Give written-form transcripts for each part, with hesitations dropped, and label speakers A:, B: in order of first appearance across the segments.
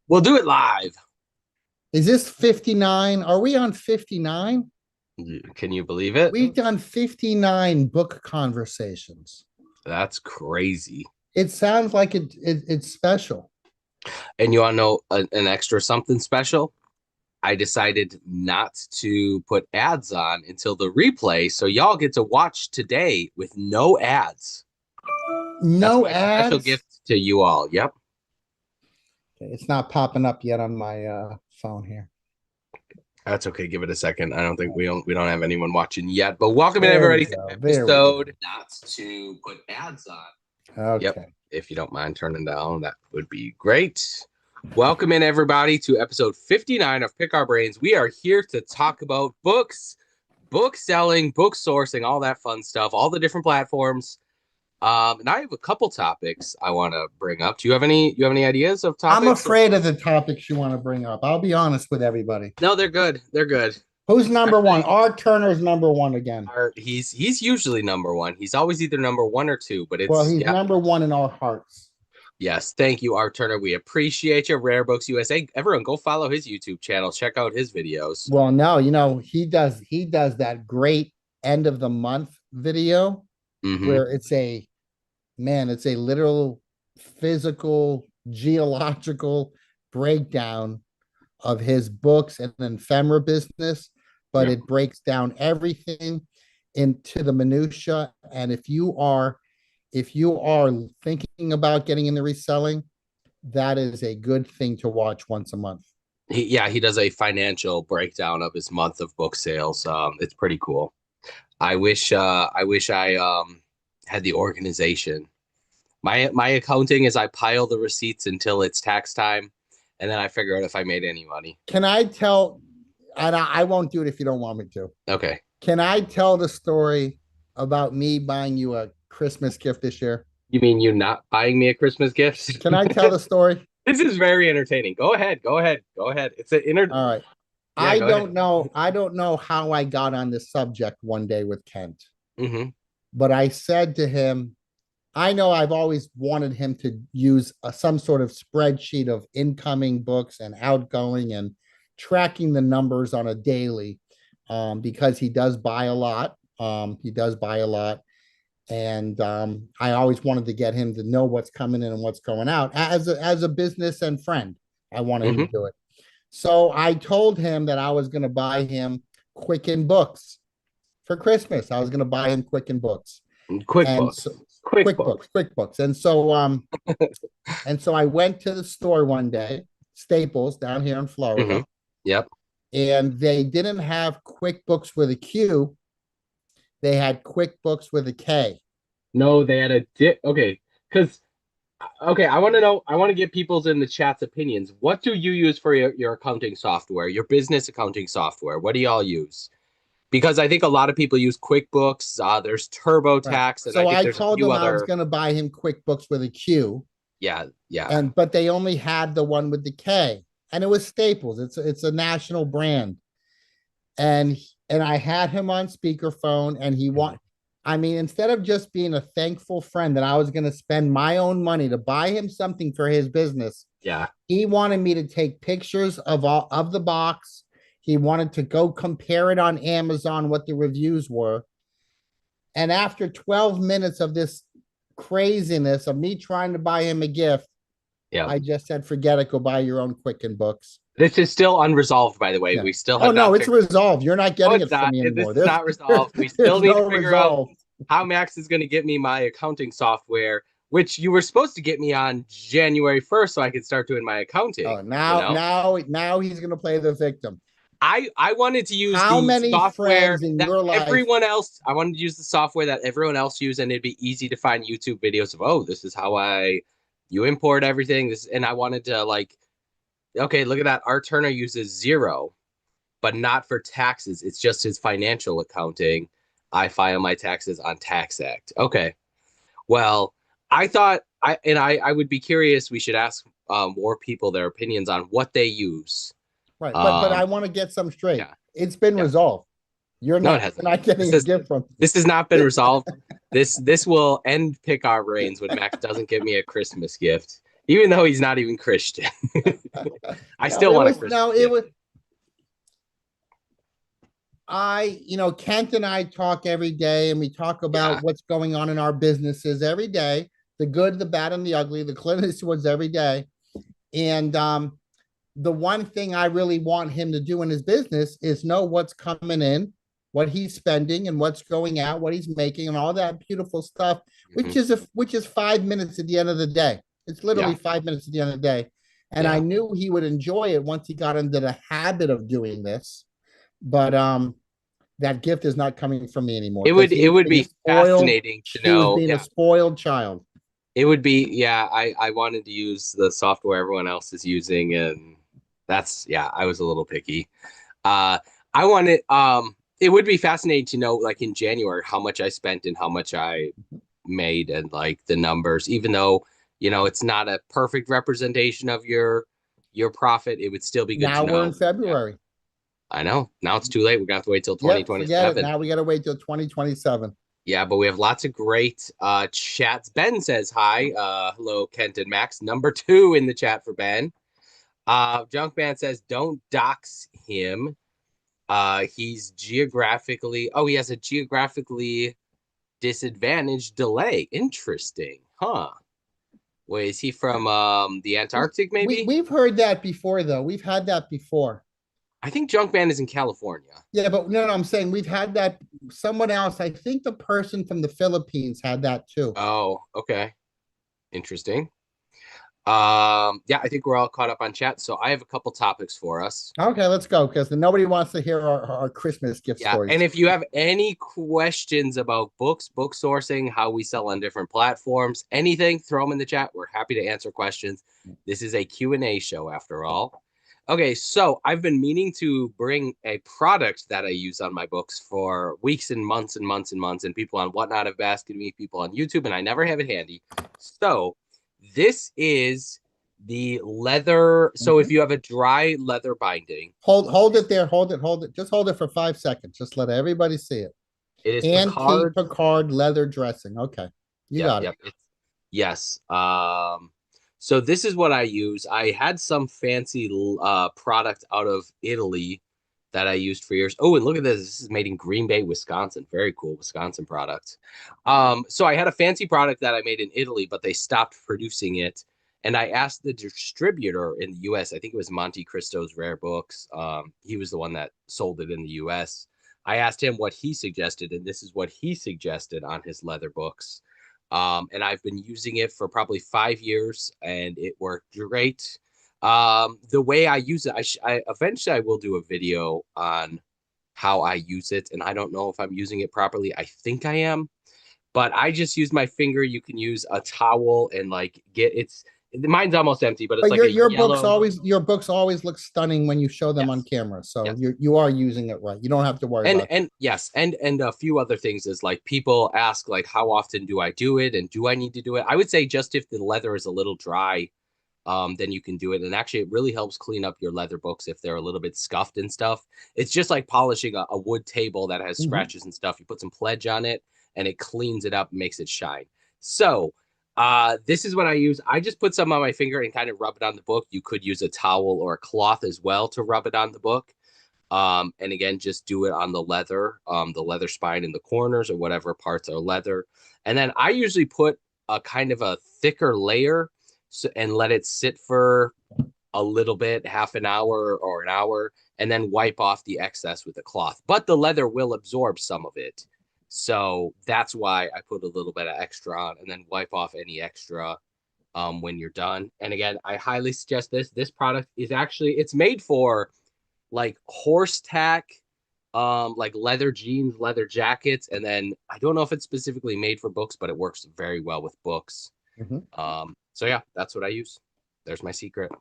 A: We'll do it live.
B: Is this 59? Are we on 59?
A: Can you believe it?
B: We've done 59 book conversations.
A: That's crazy.
B: It sounds like it's special.
A: And you want to know an extra something special? I decided not to put ads on until the replay, so y'all get to watch today with no ads. That's
B: No
A: my special
B: ads.
A: gift to you all. Yep.
B: Okay, it's not popping up yet on my phone here.
A: That's okay. Give it a second. I don't think we don't have anyone watching yet, but welcome in
B: There we
A: everybody to
B: go. There we go.
A: episode not to put ads on. Yep.
B: Okay.
A: If you don't mind turning down, that would be great. Welcome in everybody to episode 59 of Pick Our Brains. We are here to talk about books, book selling, book sourcing, all that fun stuff, all the different platforms. And I have a couple topics I want to bring up. Do you have any ideas of
B: I'm
A: topics?
B: afraid of the topics you want to bring up. I'll be honest with everybody.
A: No, they're good. They're good.
B: Who's number one? Art Turner's number one again.
A: He's usually number one. He's always either number one or two, but
B: Well,
A: it's
B: he's
A: yeah.
B: number one in our hearts.
A: Yes, thank you, Art Turner. We appreciate you. Rare Books USA. Everyone, go follow his YouTube channel. Check out his videos.
B: Well, no, he does that great end of the month video where it's a literal physical geological breakdown of his books and ephemera business, but
A: Yeah.
B: it breaks down everything into the minutia. And if you are thinking about getting into reselling, that is a good thing to watch once a month.
A: He does a financial breakdown of his month of book sales. It's pretty cool. I wish I had the organization. My accounting is I pile the receipts until it's tax time, and then I figure out if I made any money.
B: Can I tell? And I won't do it if you don't want me to.
A: Okay.
B: Can I tell the story about me buying you a Christmas gift this year?
A: You mean you not buying me a Christmas gift?
B: Can I tell the story?
A: This is very entertaining. Go ahead. Go ahead. Go ahead. It's an inner.
B: All right.
A: Yeah,
B: I
A: go ahead.
B: don't know. I don't know how I got on this subject one day with Kent,
A: Mm-hmm.
B: but I said to him, I know I've always wanted him to use some sort of spreadsheet of incoming books and outgoing and tracking the numbers on a daily, because he does buy a lot. He does buy a lot. And I always wanted to get him to know what's coming in and what's going out as a business and friend. I wanted him
A: Mm-hmm.
B: to do it. So I told him that I was going to buy him Quicken books for Christmas. I was going to buy him Quicken books and
A: QuickBooks.
B: so,
A: QuickBooks.
B: QuickBooks. And so I went to the store one day, Staples down here in
A: Mm-hmm.
B: Florida,
A: Yep.
B: and they didn't have QuickBooks with a Q. They had QuickBooks with a K.
A: No, they had okay, because okay, I want to know. I want to get people's in the chat's opinions. What do you use for your accounting software, your business accounting software? What do y'all use? Because I think a lot of people use QuickBooks. There's
B: Right.
A: TurboTax, and I
B: So
A: think
B: I
A: there's a
B: told
A: few
B: them I was
A: other.
B: going to buy him QuickBooks with a Q,
A: Yeah, yeah.
B: but they only had the one with the K, and it was Staples. It's a national brand, and and I had him on speakerphone, and he
A: Mhm.
B: want. I mean, instead of just being a thankful friend that I was going to spend my own money to buy him something for his business,
A: Yeah.
B: he wanted me to take pictures of the box. He wanted to go compare it on Amazon what the reviews were. And after 12 minutes of this craziness of me trying to buy him a gift,
A: Yeah.
B: I just said, forget it, go buy your own Quicken books.
A: This is still unresolved, by the way.
B: Yeah.
A: We still
B: Oh
A: have
B: no,
A: not
B: it's
A: figured.
B: resolved. You're not
A: No,
B: getting
A: it's
B: it from
A: not.
B: me
A: This
B: anymore.
A: is not resolved. We still
B: There's
A: need
B: no
A: to figure out
B: resolve.
A: how Max is going to get me my accounting software, which you were supposed to get me on January 1st so I could start doing my accounting,
B: Oh,
A: you
B: now,
A: know?
B: now he's gonna play the victim.
A: I wanted to use
B: How
A: the
B: many
A: software
B: friends in
A: that
B: your life?
A: everyone else, I wanted to use the software that everyone else used, and it'd be easy to find YouTube videos of, oh, this is how you import everything. And I wanted to like, okay, look at that. Art Turner uses Zero, but not for taxes. It's just his financial accounting. I file my taxes on TaxAct. Okay. Well, I thought I would be curious. We should ask more people their opinions on what they use.
B: Right, but I
A: Um,
B: want to get some straight.
A: yeah,
B: It's been
A: yeah.
B: resolved. You're
A: No, it
B: not you're
A: hasn't.
B: not getting
A: This
B: a
A: is
B: gift from me.
A: this has not been resolved. This will end Pick Our Brains when Max doesn't give me a Christmas gift. even though he's not even Christian. I
B: No,
A: still
B: it
A: want a
B: was
A: Christmas
B: no, it
A: gift.
B: was Kent and I talk every day and we talk
A: Yeah.
B: about what's going on in our businesses every day, the good, the bad, and the ugly, the Clint Eastwoods every day. And the one thing I really want him to do in his business is know what's coming in, what he's spending, and what's going out, what he's making, and all that beautiful stuff,
A: Mhm.
B: which is 5 minutes at the end of the day. It's literally
A: Yeah.
B: 5 minutes at the end of the day. And I
A: Yeah.
B: knew he would enjoy it once he got into the habit of doing this. But that gift is not coming from me anymore because he
A: It
B: was
A: would
B: being
A: be
B: spoiled.
A: fascinating to
B: He was
A: know.
B: being a
A: Yeah.
B: spoiled child.
A: It would be, yeah, I wanted to use the software everyone else is using, and that's, yeah, I was a little picky. Uh, I wanted, it would be fascinating to know, like in January, how much I spent and how much I made and like the numbers, even though, it's not a perfect representation of your profit, it would still be good to
B: Now we're in
A: know. Yeah,
B: February.
A: I know. Now it's too late. We're gonna have to wait till
B: Yep, forget it.
A: 2027.
B: Now we got to wait till 2027.
A: Yeah, but we have lots of great chats. Ben says hi. Hello, Kent and Max. Number two in the chat for Ben. Junkman says, don't dox him. He's geographically, oh, he has a geographically disadvantaged delay. Interesting. Huh. Wait, is he from the Antarctic, maybe?
B: We've heard that before, though. We've had that before.
A: I think Junkman is in California.
B: Yeah, but no, I'm saying we've had that. Someone else, I think the person from the Philippines had that too.
A: Oh, okay. Interesting. Yeah, I think we're all caught up on chat. So I have a couple topics for us.
B: Okay, let's go because nobody wants to hear our Christmas gift
A: Yeah, and
B: stories.
A: if you have any questions about books, book sourcing, how we sell on different platforms, anything, throw them in the chat. We're happy to answer questions. This is a Q&A show after all. Okay, so I've been meaning to bring a product that I use on my books for weeks and months and months and months, and people on Whatnot have asked me, people on YouTube, and I never have it handy. So this is the leather. So if
B: Mhm.
A: you have a dry leather binding,
B: Hold it there. Hold it. Just hold it for 5 seconds. Just let everybody see it.
A: it is
B: Antique
A: Picard.
B: Picard leather dressing. Okay, you
A: Yep,
B: got it.
A: yep. Yes. So this is what I use. I had some fancy product out of Italy that I used for years. Oh, and look at this. This is made in Green Bay, Wisconsin. Very cool Wisconsin product. So I had a fancy product that I made in Italy, but they stopped producing it. And I asked the distributor in the US, I think it was Monte Cristo's Rare Books. He was the one that sold it in the US. I asked him what he suggested, and this is what he suggested on his leather books. And I've been using it for probably 5 years, and it worked great. The way I use it, I eventually I will do a video on how I use it, and I don't know if I'm using it properly. I think I am, but I just use my finger. You can use a towel and like get it's mine's almost empty, but it's
B: But
A: like a yellow.
B: your books always look stunning when you show them on
A: Yes,
B: camera. So
A: yes.
B: you are using it right. You don't have to worry about that.
A: And yes, and a few other things is like people ask like how often do I do it and do I need to do it? I would say just if the leather is a little dry, then you can do it. And actually, it really helps clean up your leather books if they're a little bit scuffed and stuff. It's just like polishing a wood table that has
B: Mhm.
A: scratches and stuff. You put some pledge on it, and it cleans it up, makes it shine. So, this is what I use. I just put some on my finger and kind of rub it on the book. You could use a towel or a cloth as well to rub it on the book. And again, just do it on the leather spine in the corners or whatever parts are leather. And then I usually put a kind of a thicker layer and let it sit for a little bit, half an hour or an hour, and then wipe off the excess with a cloth. But the leather will absorb some of it. So that's why I put a little bit of extra on and then wipe off any extra when you're done. And again, I highly suggest this. This product is actually it's made for like horse tack, like leather jeans, leather jackets, and then I don't know if it's specifically made for books, but it works very well with books.
B: Mhm.
A: So yeah, that's what I use. There's my secret.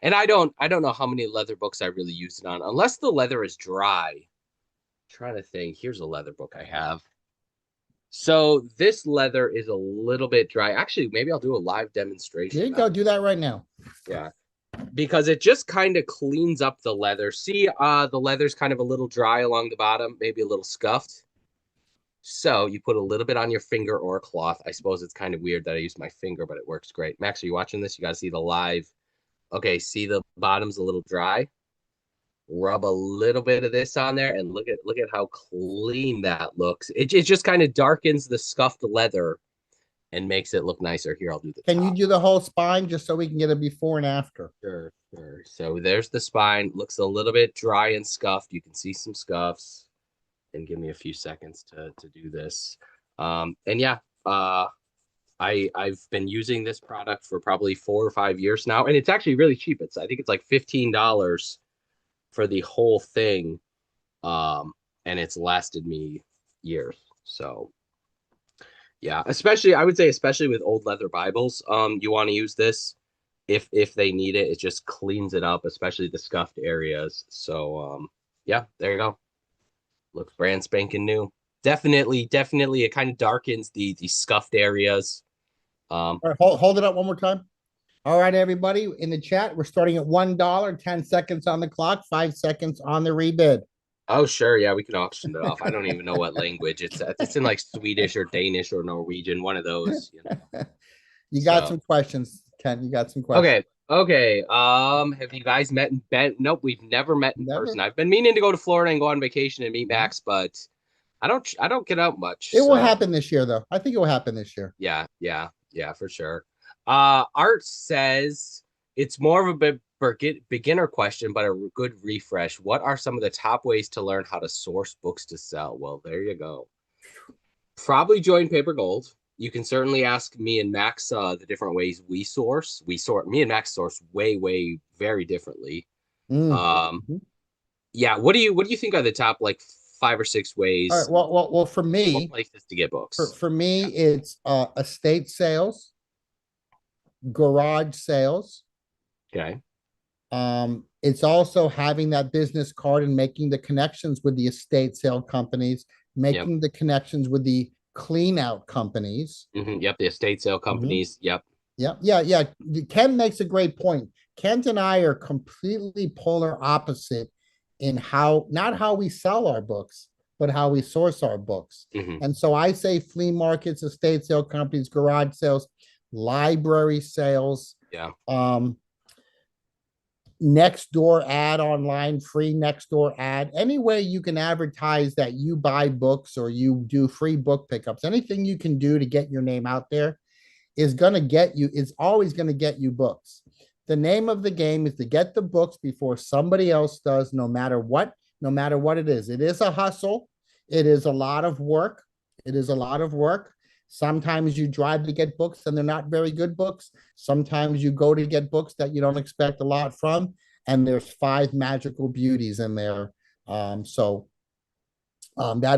A: And I don't know how many leather books I really use it on, unless the leather is dry. I'm trying to think. Here's a leather book I have. So this leather is a little bit dry. Actually, maybe I'll do a live
B: There
A: demonstration
B: you
A: on
B: go.
A: it.
B: Do that right now.
A: Yeah. Because it just kind of cleans up the leather. See, the leather's kind of a little dry along the bottom, maybe a little scuffed. So you put a little bit on your finger or a cloth. I suppose it's kind of weird that I use my finger, but it works great. Max, are you watching this? You got to see the live. Okay, see the bottom's a little dry. Rub a little bit of this on there and look at how clean that looks. It just kind of darkens the scuffed leather and makes it look nicer. Here, I'll do the
B: Can you
A: top.
B: do the whole spine just so we can get a before and after?
A: Sure, sure. So there's the spine. Looks a little bit dry and scuffed. You can see some scuffs. And give me a few seconds to do this. And yeah, I've been using this product for probably 4 or 5 years now, and it's actually really cheap. I think it's like $15 for the whole thing. And it's lasted me years. So yeah, especially I would say especially with old leather Bibles, you want to use this if they need it. It just cleans it up, especially the scuffed areas. So yeah, there you go. Looks brand spanking new. Definitely it kind of darkens the scuffed areas.
B: All right, hold it up one more time. All right, everybody in the chat, we're starting at $1, 10 seconds on the clock, 5 seconds on the rebid.
A: Oh sure, yeah, we can auction it off. I don't even know what language it's in, like Swedish or Danish or Norwegian, one of those, you know.
B: You got
A: So
B: some questions, Ken. You got some questions.
A: okay. Have you guys met in Ben? Nope, we've never met in
B: Never.
A: person. I've been meaning to go to Florida and go on vacation and meet Max, but I don't get out much.
B: It will
A: So
B: happen this year, though. I think it will happen this year.
A: yeah, for sure. Art says it's more of a beginner question, but a good refresh. What are some of the top ways to learn how to source books to sell? Well, there you go. Probably join Paper Gold. You can certainly ask me and Max the different ways we source. Me and Max source way very differently.
B: Mm.
A: Um,
B: Mhm.
A: yeah. What do you think are the top like 5 or 6
B: All right.
A: ways
B: Well, for
A: or
B: me,
A: places to get books?
B: for me,
A: Yeah.
B: it's estate sales, garage sales.
A: Okay.
B: It's also having that business card and making the connections with the estate sale companies,
A: Yep.
B: making the connections with the clean out companies.
A: Yep. The estate sale
B: Mhm.
A: companies. Yep.
B: Yeah. Ken makes a great point. Kent and I are completely polar opposite in how, not how we sell our books, but how we source our books.
A: hmm
B: And so I say flea markets, estate sale companies, garage sales, library sales,
A: Yeah.
B: um, next door ad online, free next door ad, any way you can advertise that you buy books or you do free book pickups, anything you can do to get your name out there is going to get you, is always going to get you books. The name of the game is to get the books before somebody else does, no matter what it is. It is a hustle. It is a lot of work. It is a lot of work. Sometimes you drive to get books and they're not very good books. Sometimes you go to get books that you don't expect a lot from, and there's 5 magical beauties in there. That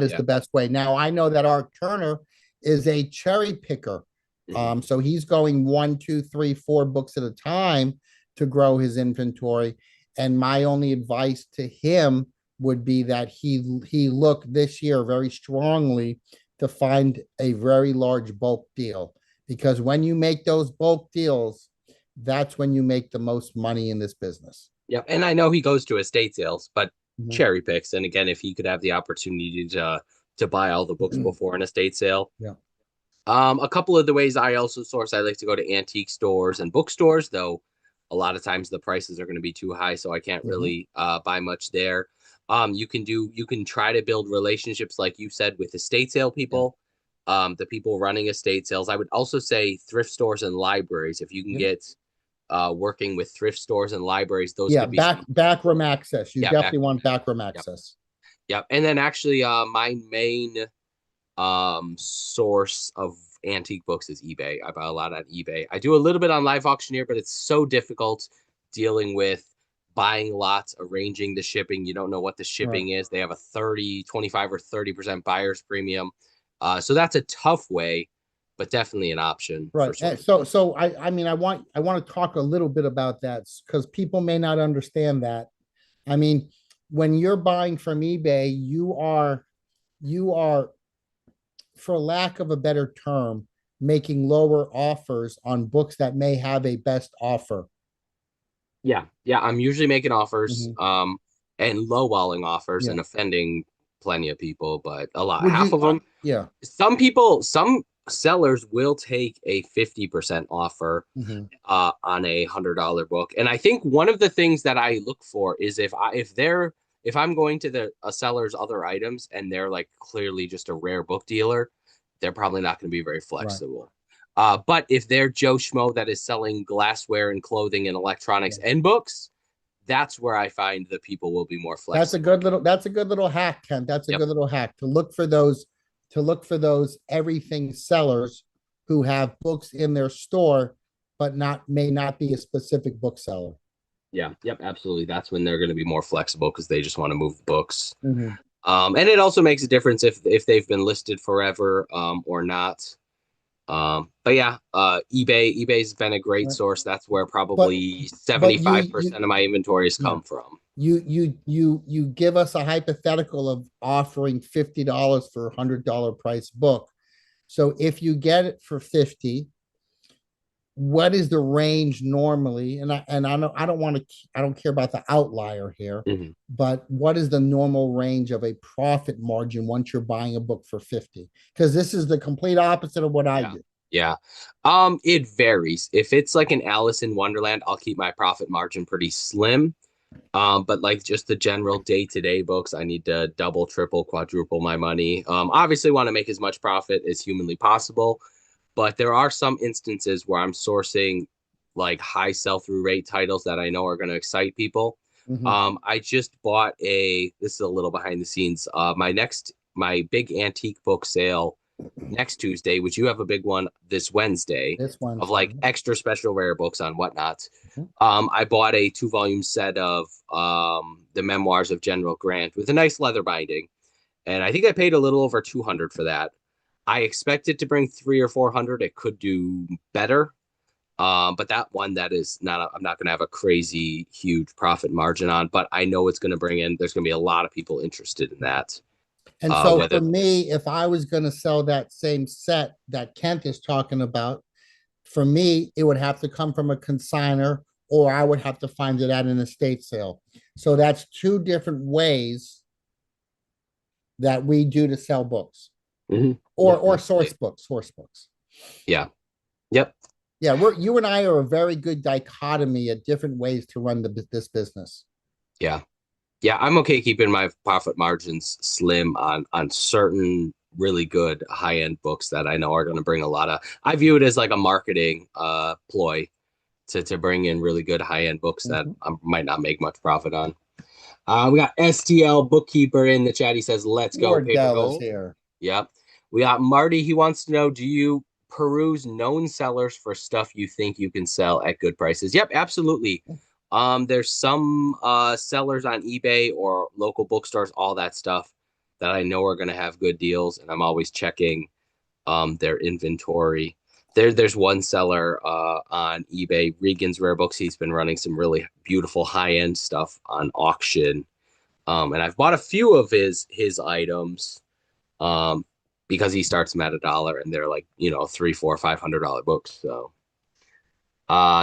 B: is
A: Yeah.
B: the best way. Now, I know that Art Turner is a cherry picker.
A: hmm
B: So he's going 1, 2, 3, 4 books at a time to grow his inventory. And my only advice to him would be that he look this year very strongly to find a very large bulk deal. Because when you make those bulk deals, that's when you make the most money in this business.
A: Yep. And I know he goes to estate sales, but
B: Mhm.
A: cherry picks. And again, if he could have the opportunity to buy all the books before an estate sale.
B: Yeah.
A: A couple of the ways I also source, I like to go to antique stores and bookstores, though a lot of times the prices are going to be too high, so I can't
B: Mhm.
A: really buy much there. You can try to build relationships, like you said, with estate sale
B: Yeah.
A: people, the people running estate sales. I would also say thrift stores and libraries. If you can
B: Yeah.
A: get working with thrift stores and libraries, those
B: Yeah.
A: could be some
B: Backroom access. You
A: yeah,
B: definitely
A: backroom
B: want
A: access.
B: backroom
A: Yep,
B: access.
A: yep. And then actually, my main source of antique books is eBay. I buy a lot on eBay. I do a little bit on Live Auctioneer, but it's so difficult dealing with buying lots, arranging the shipping. You don't know what the
B: Right.
A: shipping is. They have a 30, 25, or 30% buyer's premium. So that's a tough way, but definitely an option for
B: Right. And
A: sourcing.
B: I mean, I want to talk a little bit about that because people may not understand that. I mean, when you're buying from eBay, you are, for lack of a better term, making lower offers on books that may have a best offer.
A: Yeah, yeah. I'm usually making offers,
B: Mhm.
A: and lowballing offers
B: Yeah.
A: and offending plenty of people, but a lot,
B: Would
A: half
B: you?
A: of them.
B: Yeah.
A: Some sellers will take a 50% offer
B: Mhm.
A: on a $100 book. And I think one of the things that I look for is if I'm going to a seller's other items and they're like clearly just a rare book dealer, they're probably not going to be very
B: Right.
A: flexible. But if they're Joe Schmo that is selling glassware and clothing and electronics
B: Yeah.
A: and books, that's where I find the people will be more
B: That's a
A: flexible.
B: good little. That's a good little hack, Ken. That's a
A: Yep.
B: good little hack to look for those. To look for those everything sellers who have books in their store, but not may not be a specific bookseller.
A: Yeah. Yep. Absolutely. That's when they're going to be more flexible because they just want to move books.
B: Mhm.
A: And it also makes a difference if they've been listed forever or not. But yeah, eBay's been a great
B: Right.
A: source. That's where
B: But
A: probably
B: but
A: 75% of my inventory has
B: yeah.
A: come from.
B: You give us a hypothetical of offering $50 for $100 price book. So if you get it for 50, what is the range normally? I don't want to I don't care about the outlier here,
A: Mhm.
B: but what is the normal range of a profit margin once you're buying a book for 50? Because this is the complete opposite of what I
A: Yeah.
B: do.
A: Yeah. It varies. If it's like an Alice in Wonderland, I'll keep my profit margin pretty slim. But like just the general day-to-day books, I need to double, triple, quadruple my money. Obviously want to make as much profit as humanly possible, but there are some instances where I'm sourcing like high sell-through rate titles that I know are going to excite people.
B: Mhm.
A: I just bought this is a little behind the scenes. My big antique book sale next Tuesday, which you have a big one this Wednesday
B: This
A: of
B: one's
A: like extra special rare books on whatnot.
B: Mhm.
A: I bought a 2 volume set of the memoirs of General Grant with a nice leather binding, and I think I paid a little over 200 for that. I expect it to bring 300 or 400. It could do better, but that one that is not. I'm not going to have a crazy huge profit margin on, but I know it's going to bring in. There's going to be a lot of people interested in that.
B: And so for
A: Whether
B: me, if I was going to sell that same set that Kent is talking about, for me, it would have to come from a consigner or I would have to find it at an estate sale. So that's two different ways that we do to sell books
A: Mhm. Yep,
B: or
A: absolutely.
B: source books.
A: Yeah. Yep.
B: Yeah, we're you and I are a very good dichotomy at different ways to run this business.
A: Yeah. Yeah, I'm okay keeping my profit margins slim on certain really good high-end books that I know are going to bring a lot of. I view it as like a marketing ploy to bring in really good high-end books that
B: Mhm.
A: I might not make much profit on. We got STL Bookkeeper in the chat. He says, "Let's go paper
B: Wardell is
A: gold."
B: here.
A: Yep. We got Marty. He wants to know, do you peruse known sellers for stuff you think you can sell at good prices? Yep, absolutely. There's some sellers on eBay or local bookstores, all that stuff that I know are going to have good deals, and I'm always checking their inventory. There's one seller on eBay, Regan's Rare Books. He's been running some really beautiful high-end stuff on auction. And I've bought a few of his items um, because he starts them at $1 and they're like, $3, $4, $500 books. So,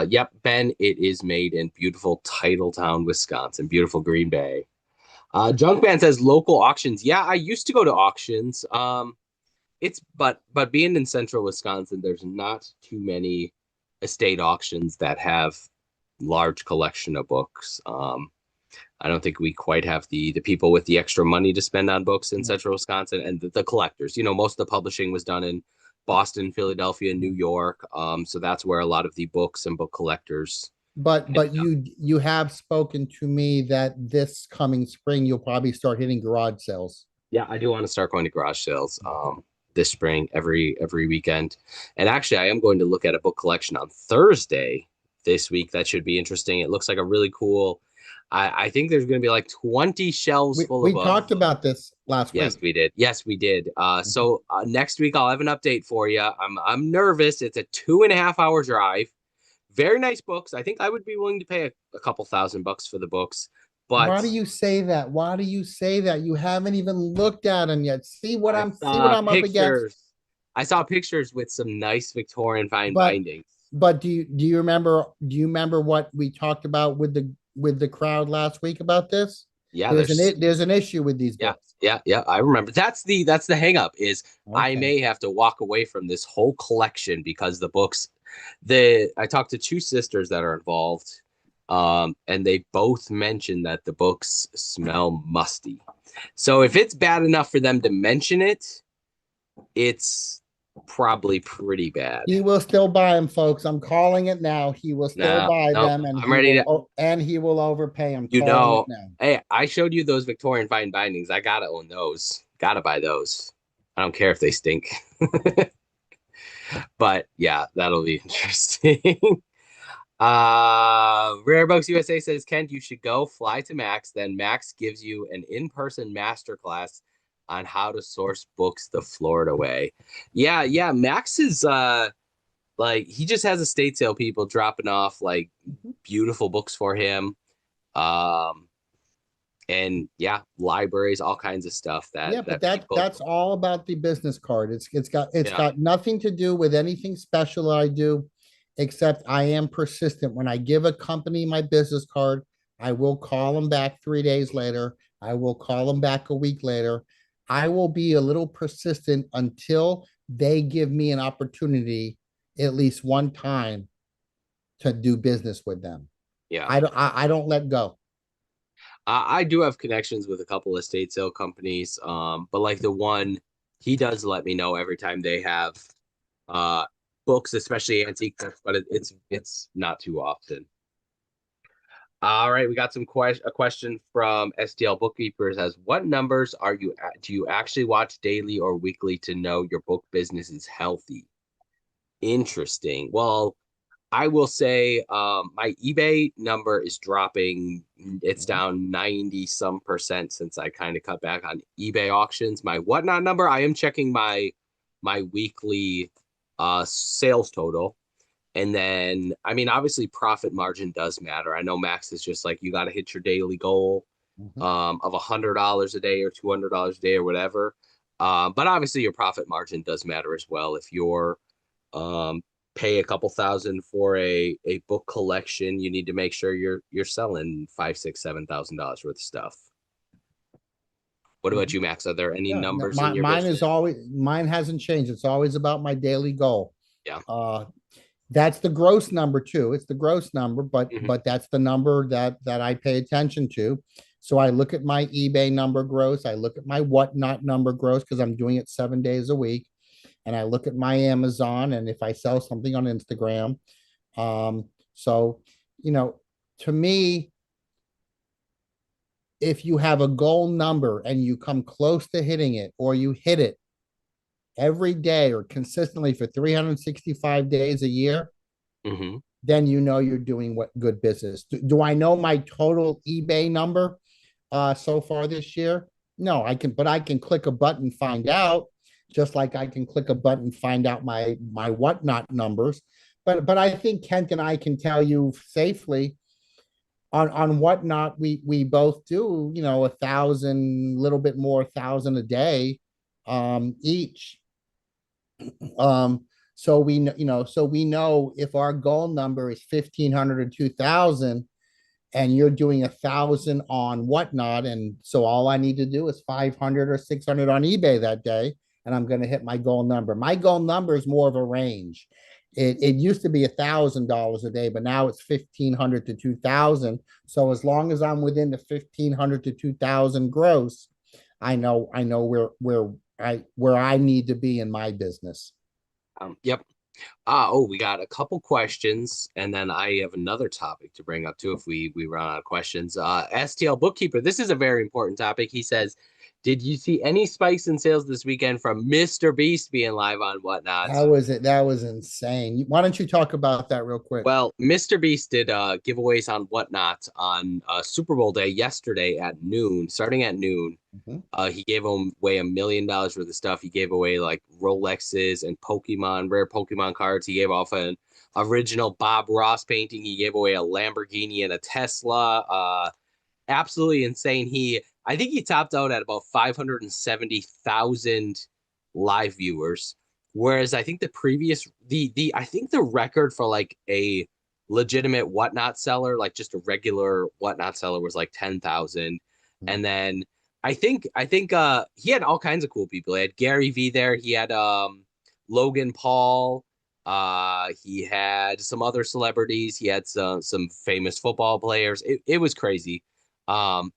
A: yep, Ben, it is made in beautiful Titletown, Wisconsin, beautiful Green Bay. Junkman says local auctions. Yeah, I used to go to auctions. But being in central Wisconsin, there's not too many estate auctions that have large collection of books. I don't think we quite have the people with the extra money to spend on books in central Wisconsin and the collectors. Most of the publishing was done in Boston, Philadelphia, New York. So that's where a lot of the books and book collectors.
B: But you have spoken to me that this coming spring you'll probably start hitting garage sales.
A: Yeah, I do want to start going to garage sales this spring every weekend. And actually, I am going to look at a book collection on Thursday this week. That should be interesting. It looks like a really cool. I think there's going to be like 20 shelves full
B: We
A: of
B: talked about this last
A: Yes,
B: week.
A: we did. Yes, we did. So next week I'll have an update for you. I'm nervous. It's a 2.5 hour drive. Very nice books. I think I would be willing to pay a couple $1,000 for the books,
B: Why
A: but
B: do you say that? Why do you say that? You haven't even looked at them yet.
A: I
B: See what
A: saw
B: I'm up against.
A: pictures. I saw pictures with some nice Victorian fine
B: But
A: bindings.
B: do you remember what we talked about with the crowd last week about this?
A: Yeah, there's
B: there's an issue with these
A: yeah,
B: books.
A: yeah. I remember. That's the hang up is I
B: Okay.
A: may have to walk away from this whole collection because the books the I talked to two sisters that are involved, and they both mentioned that the books smell musty. So if it's bad enough for them to mention it, it's probably pretty bad.
B: He will still buy them, folks. I'm calling it now. He will still
A: No,
B: buy
A: no,
B: them, and
A: I'm ready to.
B: he will overpay. I'm calling it now.
A: Hey, I showed you those Victorian fine bindings. I gotta own those. Gotta buy those. I don't care if they stink. But yeah, that'll be interesting. Rare Books USA says, Kent, you should go fly to Max. Then Max gives you an in-person masterclass on how to source books the Florida way. Yeah. Max is like he just has estate sale people dropping off like beautiful books for him. Um, and yeah, libraries, all kinds of stuff
B: Yeah, but
A: that people.
B: that's all about the business card. It's
A: Yeah.
B: got nothing to do with anything special I do, except I am persistent. When I give a company my business card, I will call them back 3 days later. I will call them back a week later. I will be a little persistent until they give me an opportunity at least one time to do business with them.
A: Yeah.
B: I don't let go.
A: I do have connections with a couple of estate sale companies, but like the one he does let me know every time they have uh books, especially antique books, but it's not too often. All right, we got a question from STL Bookkeepers as what numbers do you actually watch daily or weekly to know your book business is healthy? Interesting. Well, I will say my eBay number is dropping. It's down 90 some percent since I kind of cut back on eBay auctions. My whatnot number, I am checking my weekly sales total. And then I mean obviously profit margin does matter. I know Max is just like you got to hit your daily goal
B: Mhm.
A: of $100 a day or $200 a day or whatever. But obviously your profit margin does matter as well. If you're um, pay a couple thousand for a book collection, you need to make sure you're selling five, six, $7,000 worth of stuff. What about
B: Mhm.
A: you, Max? Are there any
B: Yeah, no,
A: numbers in your business?
B: mine hasn't changed. It's always about my daily goal.
A: Yeah.
B: Uh, that's the gross number too. It's the gross number,
A: Hmm.
B: but that's the number that I pay attention to. So I look at my eBay number gross. I look at my whatnot number gross because I'm doing it 7 days a week, and I look at my Amazon and if I sell something on Instagram. So you know, to me, if you have a goal number and you come close to hitting it or you hit it every day or consistently for 365 days a year,
A: Hmm.
B: then you know you're doing what good business. Do I know my total eBay number so far this year? No, but I can click a button, find out, just like I can click a button, find out my whatnot numbers. But I think Kent and I can tell you safely on whatnot we both do, you know, 1,000, little bit more, 1,000 a day each. um so we know if our goal number is 1,500 or 2,000 and you're doing 1,000 on whatnot, and so all I need to do is 500 or 600 on eBay that day, and I'm going to hit my goal number. My goal number is more of a range. It used to be $1,000 a day, but now it's 1,500 to 2,000. So as long as I'm within the 1,500 to 2,000 gross, I know where I need to be in my business.
A: Yep. We got a couple questions, and then I have another topic to bring up too if we run out of questions. STL Bookkeeper, this is a very important topic. He says, did you see any spikes in sales this weekend from Mr. Beast being live on whatnot?
B: How was it? That was insane. Why don't you talk about that real quick?
A: Well, Mr. Beast did giveaways on whatnot on Super Bowl day yesterday at noon, starting at noon.
B: Mhm.
A: He gave away $1 million worth of stuff. He gave away like Rolexes and rare Pokemon cards. He gave off an original Bob Ross painting. He gave away a Lamborghini and a Tesla. Absolutely insane. I think he topped out at about 570,000 live viewers. Whereas I think I think the record for like a legitimate whatnot seller, like just a regular whatnot seller was like 10,000.
B: Mhm.
A: And then I think he had all kinds of cool people. He had Gary V there. He had Logan Paul. He had some other celebrities. He had some famous football players. It was crazy. Um,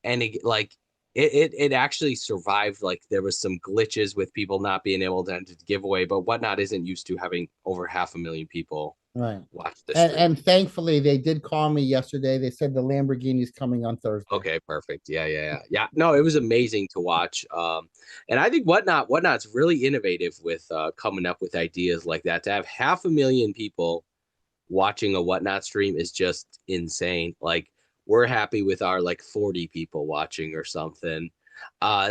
A: and it actually survived. Like there was some glitches with people not being able to enter the giveaway, but Whatnot isn't used to having over 500,000 people
B: Right.
A: watch the
B: And
A: stream.
B: and thankfully they did call me yesterday. They said the Lamborghini's coming on Thursday.
A: Okay, perfect. Yeah. No, it was amazing to watch. And I think Whatnot's really innovative with coming up with ideas like that. To have 500,000 people watching a Whatnot stream is just insane. Like we're happy with our like 40 people watching or something.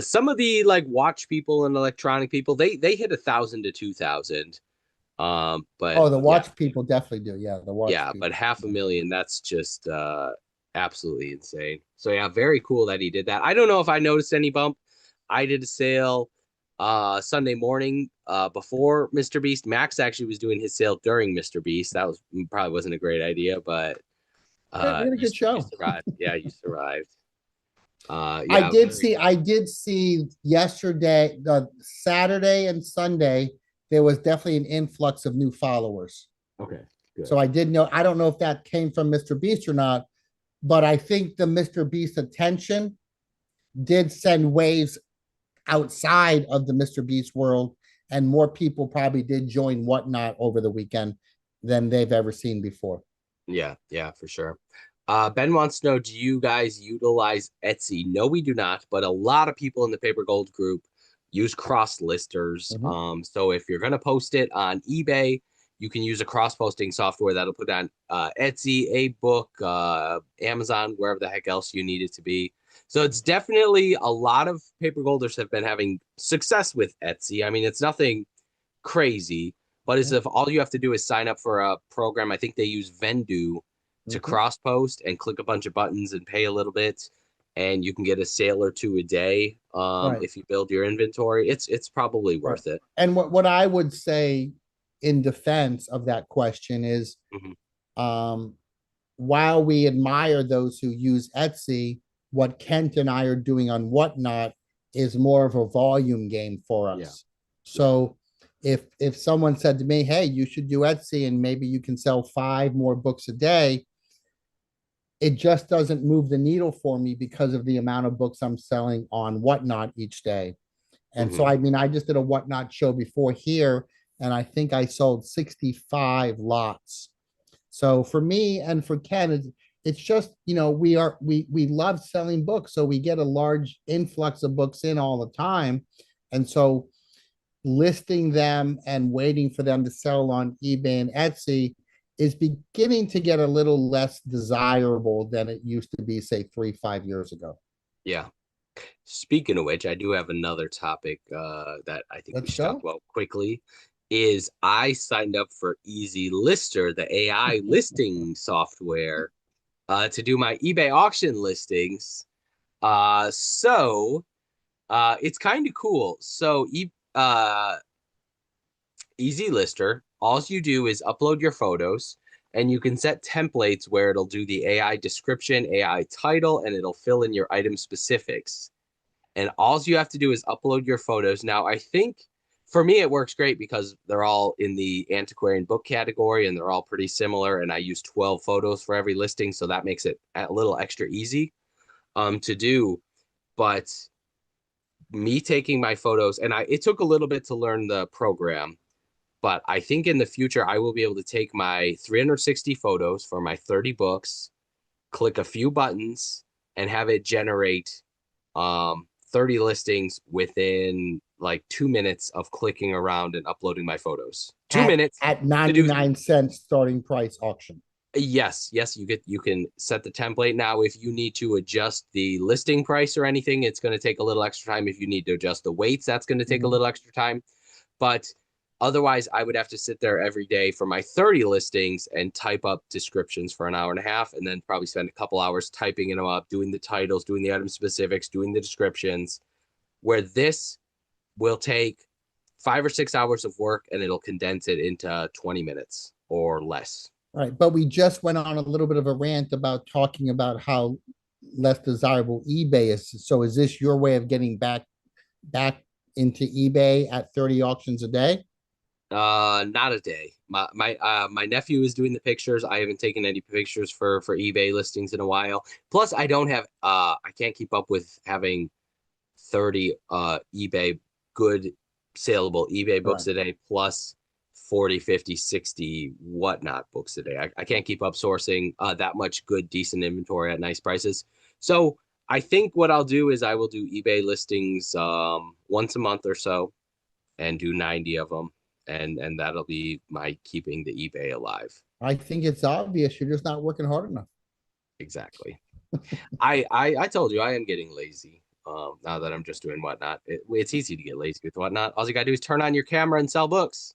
A: Some of the like watch people and electronic people, they hit 1,000 to 2,000. But
B: Oh, the
A: yeah,
B: watch people definitely do. Yeah, the watch
A: yeah,
B: people.
A: but 500,000, that's just absolutely insane. So yeah, very cool that he did that. I don't know if I noticed any bump. I did a sale Sunday morning before Mr. Beast. Max actually was doing his sale during Mr. Beast. That was probably wasn't a great idea, but
B: Yeah, we had a good
A: you
B: show.
A: survived. Yeah, you survived. Yeah, very
B: I did see yesterday, the Saturday and Sunday, there was definitely an influx of new followers.
A: okay. Good.
B: So I did know, I don't know if that came from Mr. Beast or not, but I think the Mr. Beast attention did send waves outside of the Mr. Beast world, and more people probably did join Whatnot over the weekend than they've ever seen before.
A: Yeah, for sure. Ben wants to know, do you guys utilize Etsy? No, we do not, but a lot of people in the Paper Gold group use cross listers.
B: Mhm.
A: So if you're gonna post it on eBay, you can use a cross posting software that'll put on Etsy, AbeBook, Amazon, wherever the heck else you need it to be. So it's definitely a lot of paper golders have been having success with Etsy. I mean, it's nothing crazy, but as
B: Yeah.
A: if all you have to do is sign up for a program. I think they use Vendu to
B: Mhm.
A: cross post and click a bunch of buttons and pay a little bit, and you can get a sale or two a day.
B: Right.
A: If you build your inventory, it's probably
B: Right.
A: worth it.
B: And what I would say in defense of that question is,
A: Mhm.
B: um, while we admire those who use Etsy, what Kent and I are doing on Whatnot is more of a volume game for
A: Yeah,
B: us.
A: yeah.
B: So if someone said to me, "Hey, you should do Etsy and maybe you can sell 5 more books a day," it just doesn't move the needle for me because of the amount of books I'm selling on Whatnot each day. And so,
A: Hmm.
B: I mean, I just did a Whatnot show before here, and I think I sold 65 lots. So for me and for Ken, it's just, we love selling books, so we get a large influx of books in all the time. And so listing them and waiting for them to sell on eBay and Etsy is beginning to get a little less desirable than it used to be, say, 3, 5 years ago.
A: Yeah. Speaking of which, I do have another topic that I think we
B: Let's
A: should talk
B: go.
A: about quickly. Is I signed up for Easy Lister, the AI listing software, to do my eBay auction listings. It's kind of cool. Easy Lister, all you do is upload your photos and you can set templates where it'll do the AI description, AI title, and it'll fill in your item specifics. And all you have to do is upload your photos. Now, I think for me, it works great because they're all in the antiquarian book category and they're all pretty similar. And I use 12 photos for every listing. So that makes it a little extra easy to do. But me taking my photos, and it took a little bit to learn the program, but I think in the future I will be able to take my 360 photos for my 30 books, click a few buttons, and have it generate 30 listings within like 2 minutes of clicking around and uploading my photos. Two
B: at
A: minutes
B: at
A: to do.
B: 99 cents starting price auction.
A: Yes, you can set the template. Now if you need to adjust the listing price or anything, it's going to take a little extra time. If you need to adjust the weights, that's going to take a
B: Mhm.
A: little extra time. But otherwise, I would have to sit there every day for my 30 listings and type up descriptions for an hour and a half, and then probably spend a couple hours typing them up, doing the titles, doing the item specifics, doing the descriptions. Where this will take 5 or 6 hours of work and it'll condense it into 20 minutes or less.
B: Right. But we just went on a little bit of a rant about talking about how less desirable eBay is. So is this your way of getting back into eBay at 30 auctions a day?
A: Not a day. My nephew is doing the pictures. I haven't taken any pictures for eBay listings in a while. Plus, I don't have I can't keep up with having 30 eBay good saleable eBay
B: Right.
A: books a day plus 40, 50, 60 whatnot books a day. I can't keep up sourcing that much good decent inventory at nice prices. So I think what I'll do is I will do eBay listings once a month or so and do 90 of them, and that'll be my keeping the eBay alive.
B: I think it's obvious you're just not working hard enough.
A: Exactly. I told you I am getting lazy. Now that I'm just doing whatnot, it's easy to get lazy with whatnot. All you gotta do is turn on your camera and sell books.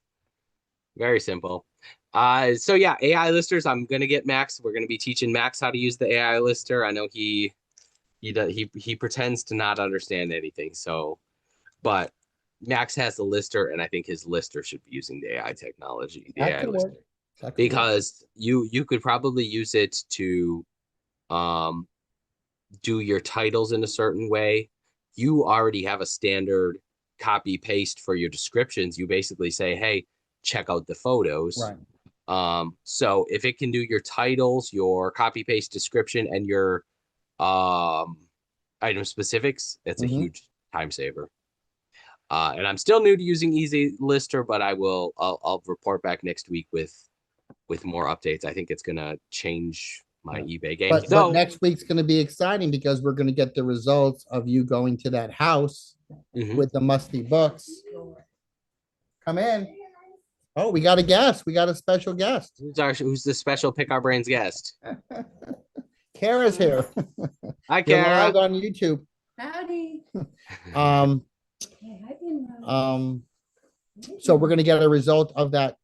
A: Very simple. So yeah, AI listers. I'm gonna get Max. We're gonna be teaching Max how to use the AI lister. I know he pretends to not understand anything. So, but Max has the lister, and I think his lister should be using the AI technology, the
B: That
A: AI
B: could work.
A: lister,
B: That could work.
A: because you could probably use it to um do your titles in a certain way. You already have a standard copy paste for your descriptions. You basically say, hey, check out the photos.
B: Right.
A: So if it can do your titles, your copy paste description, and your um item specifics, it's a
B: Hmm.
A: huge time saver. And I'm still new to using Easy Lister, but I'll report back next week with more updates. I think it's gonna change my
B: Yeah.
A: eBay game.
B: But
A: So
B: next week's going to be exciting because we're going to get the results of you going to that house
A: mhm.
B: with the musty books. Come in. Oh, we got a guest. We got a special guest.
A: Who's the special Pick Our Brains guest?
B: Kara's here.
A: Hi,
B: You're
A: Kara.
B: live on YouTube.
C: Howdy.
B: Um,
C: I didn't know.
B: so we're gonna get a result of that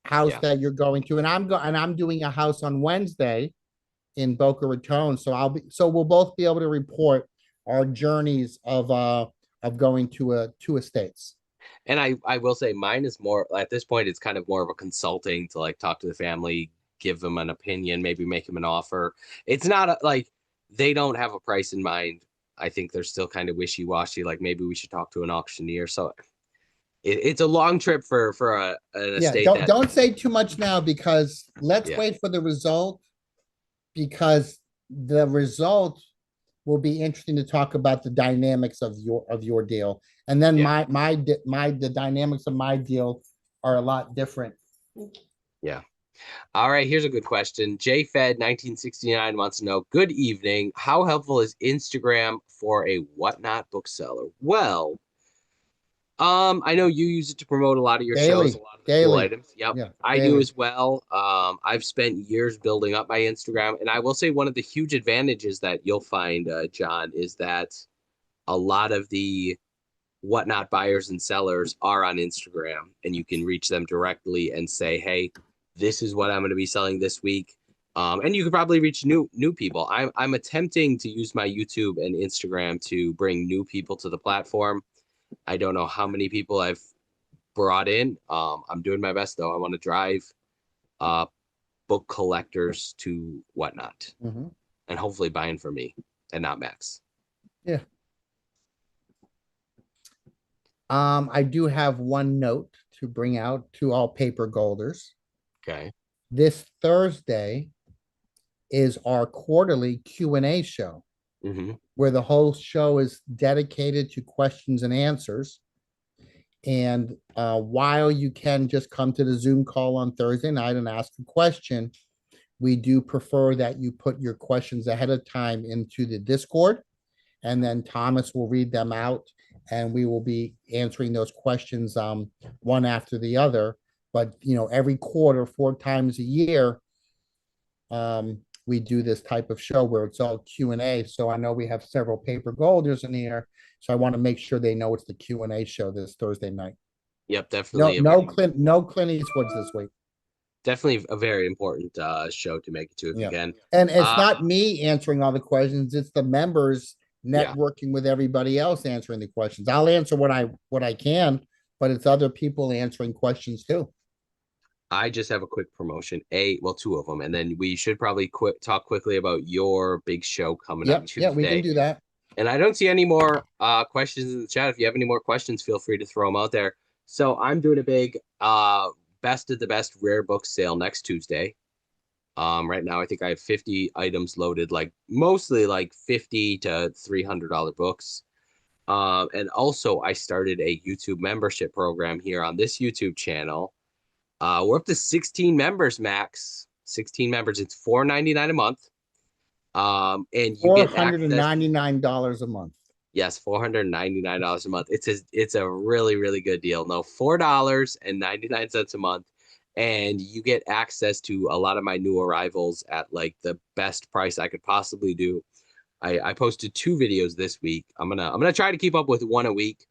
B: house
A: Yeah.
B: that you're going to, and I'm doing a house on Wednesday in Boca Raton. So we'll both be able to report our journeys of going to two estates.
A: And I will say mine is more at this point, it's kind of more of a consulting to like talk to the family, give them an opinion, maybe make them an offer. It's not like they don't have a price in mind. I think they're still kind of wishy-washy, like maybe we should talk to an auctioneer. So it's a long trip for an
B: Yeah,
A: estate
B: don't
A: that
B: don't say too much now because let's
A: yeah.
B: wait for the result because the result will be interesting to talk about the dynamics of your deal. And then
A: Yeah.
B: the dynamics of my deal are a lot different.
A: Yeah. All right, here's a good question. JFed 1969 wants to know, good evening. How helpful is Instagram for a whatnot bookseller? Well, I know you use it to promote a lot of your shows, a lot of the cool
B: Daily.
A: items. Yep.
B: Yeah,
A: I do
B: daily.
A: as well. I've spent years building up my Instagram, and I will say one of the huge advantages that you'll find, John, is that a lot of the whatnot buyers and sellers are on Instagram, and you can reach them directly and say, "Hey, this is what I'm going to be selling this week." And you could probably reach new people. I'm attempting to use my YouTube and Instagram to bring new people to the platform. I don't know how many people I've brought in. I'm doing my best though. I want to drive uh, book collectors to whatnot,
B: Mhm.
A: and hopefully buying for me and not Max.
B: Yeah. I do have one note to bring out to all paper golders.
A: Okay.
B: This Thursday is our quarterly Q&A show
A: Mm-hmm.
B: where the whole show is dedicated to questions and answers. And while you can just come to the Zoom call on Thursday night and ask a question, we do prefer that you put your questions ahead of time into the Discord, and then Thomas will read them out, and we will be answering those questions one after the other. But every quarter, 4 times a year, we do this type of show where it's all Q&A. So I know we have several paper golders in here, so I want to make sure they know it's the Q&A show this Thursday night.
A: Yep,
B: No,
A: definitely
B: no Clint Eastwoods this week.
A: definitely a very important show to make it to if you
B: Yeah.
A: can.
B: And it's
A: Uh,
B: not me answering all the questions, it's the members
A: Yeah.
B: networking with everybody else answering the questions. I'll answer what I can, but it's other people answering questions too.
A: I just have a quick promotion. Well, two of them, and then we should probably talk quickly about your big show coming up
B: Yep, yeah, we can
A: Tuesday.
B: do that.
A: And I don't see any more questions in the chat. If you have any more questions, feel free to throw them out there. So I'm doing a big best of the best rare book sale next Tuesday. Right now I think I have 50 items loaded, like mostly like $50 to $300 books. And also I started a YouTube membership program here on this YouTube channel. We're up to 16 members max. 16 members. It's $4.99 a month. And you get access.
B: $499 a month.
A: Yes, $499 a month. It's a really, really good deal. No, $4.99 a month. And you get access to a lot of my new arrivals at like the best price I could possibly do. I posted 2 videos this week. I'm gonna try to keep up with 1 a week.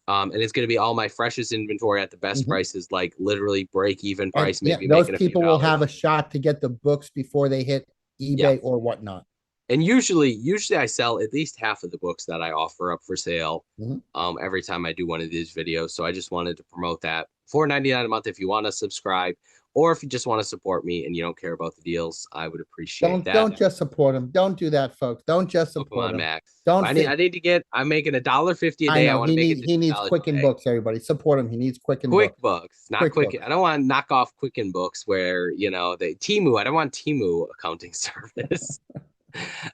A: And it's gonna be all my freshest inventory at the best prices, like literally break even price.
B: And,
A: Maybe
B: those
A: making a few
B: people will have a
A: dollars.
B: shot to get the books before they hit eBay or whatnot.
A: And usually I sell at least half of the books that I offer up for sale
B: Mhm.
A: every time I do one of these videos. So I just wanted to promote that. $4.99 a month if you want to subscribe, or if you just want to support me and you don't care about the deals, I would appreciate that.
B: Don't just support them. Don't do that, folks. Don't just support
A: Pokemon
B: them.
A: Max.
B: Don't
A: I
B: fit.
A: need to get. I'm making $1.50 a
B: I
A: day. I
B: know
A: want to make it
B: he needs
A: $2 a
B: Quicken
A: day.
B: Books. Everybody support him. He needs Quicken
A: Quick
B: Books.
A: books, not
B: Quick
A: quick.
B: Books.
A: I don't want to knock off Quicken Books where the Temu. I don't want Temu accounting service.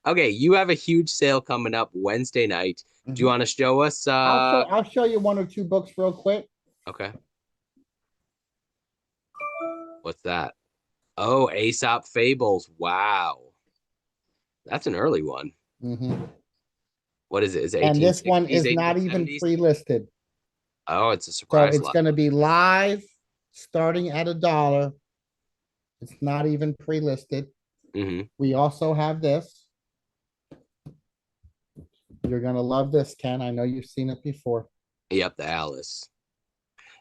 A: Okay, you have a huge sale coming up Wednesday night. Do you want to show us?
B: I'll show you 1 or 2 books real quick.
A: Okay. What's that? Oh, Aesop Fables. Wow. That's an early one. What is it? Is it
B: And this one
A: 1860s,
B: is not even
A: 1870s?
B: pre-listed.
A: Oh, it's a
B: So
A: surprise
B: it's
A: lot.
B: going to be live starting at $1. It's not even pre-listed. We also have this. You're going to love this, Ken. I know you've seen it before.
A: Yep, the Alice.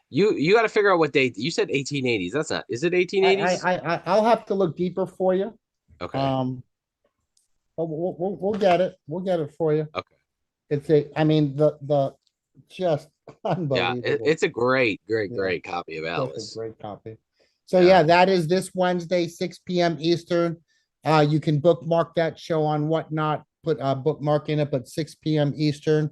A: You got to figure out what date. You said 1880s. That's not. Is it 1880s?
B: I'll have to look deeper for you.
A: Okay.
B: We'll get it. We'll get it for you.
A: Okay.
B: I mean, the just unbelievable.
A: Yeah, it's a great copy of Alice.
B: Just a great copy. So yeah, that is this Wednesday, 6 p.m. Eastern. You can bookmark that show on Whatnot, put a bookmark in it, but 6 p.m. Eastern.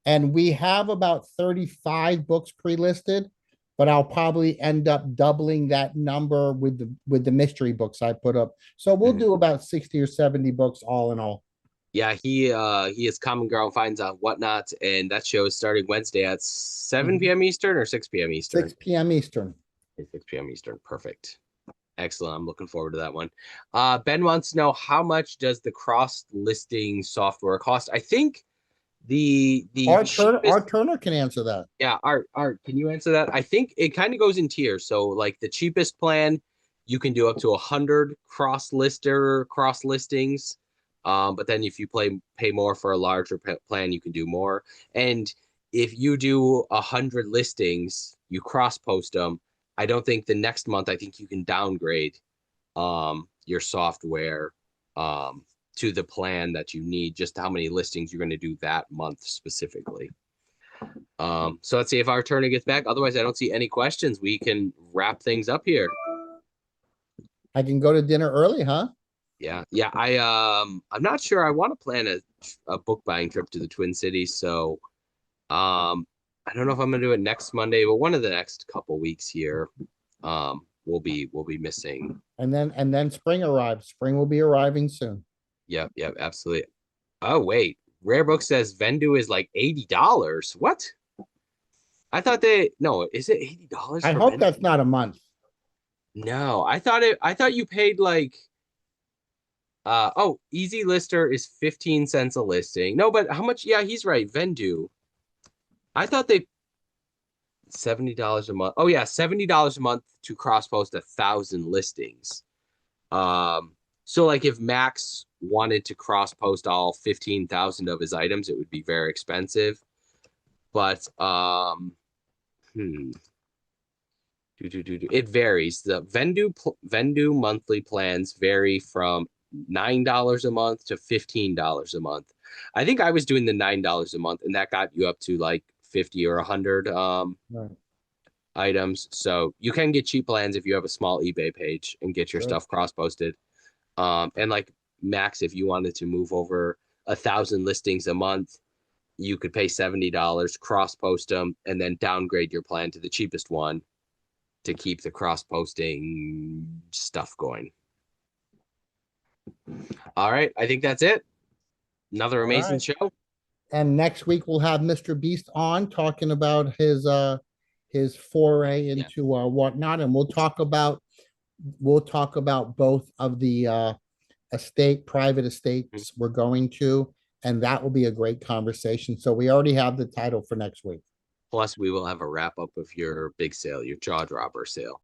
B: And we have about 35 books pre-listed, but I'll probably end up doubling that number with the mystery books I put up. So we'll do about 60 or 70 books all in all.
A: Yeah, he is Common Ground Finds on Whatnot, and that show is starting Wednesday at 7 p.m. Eastern or 6 p.m. Eastern?
B: 6 p.m. Eastern.
A: 6 p.m. Eastern. Perfect. Excellent. I'm looking forward to that one. Ben wants to know, how much does the cross-listing software cost? I think
B: Art Turner can answer that.
A: Yeah, Art, can you answer that? I think it kind of goes in tiers. So like the cheapest plan, you can do up to 100 cross listings. But then if you pay more for a larger plan, you can do more. And if you do 100 listings, you cross post them. I don't think the next month, I think you can downgrade your software to the plan that you need, just how many listings you're going to do that month specifically. So let's see if our attorney gets back. Otherwise, I don't see any questions. We can wrap things up here.
B: I can go to dinner early, huh?
A: Yeah. I'm not sure. I want to plan a book buying trip to the Twin Cities. So I don't know if I'm gonna do it next Monday, but one of the next couple weeks here, we'll be missing.
B: And then spring arrives. Spring will be arriving soon.
A: Yep, absolutely. Oh wait, Rare Book says Vendu is like $80. What? I thought is it $80?
B: I hope that's not a month.
A: No, I thought you paid like Easy Lister is 15 cents a listing. No, but how much? Yeah, he's right. Vendu. I thought they $70 a month. Oh yeah, $70 a month to cross post 1,000 listings. So like if Max wanted to cross post all 15,000 of his items, it would be very expensive. But it varies. The Vendu monthly plans vary from $9 a month to $15 a month. I think I was doing the $9 a month, and that got you up to like 50 or 100
B: right.
A: items. So you can get cheap plans if you have a small eBay page and get your
B: Sure.
A: stuff cross posted. And like max, if you wanted to move over 1,000 listings a month, you could pay $70, cross post them, and then downgrade your plan to the cheapest one to keep the cross posting stuff going. All right, I think that's it. Another amazing
B: right.
A: show.
B: And next week we'll have Mr. Beast on talking about his foray into whatnot, and we'll talk about both of the private estates we're going to, and that will be a great conversation. So we already have the title for next week.
A: Plus, we will have a wrap up of your big sale, your jaw dropper sale.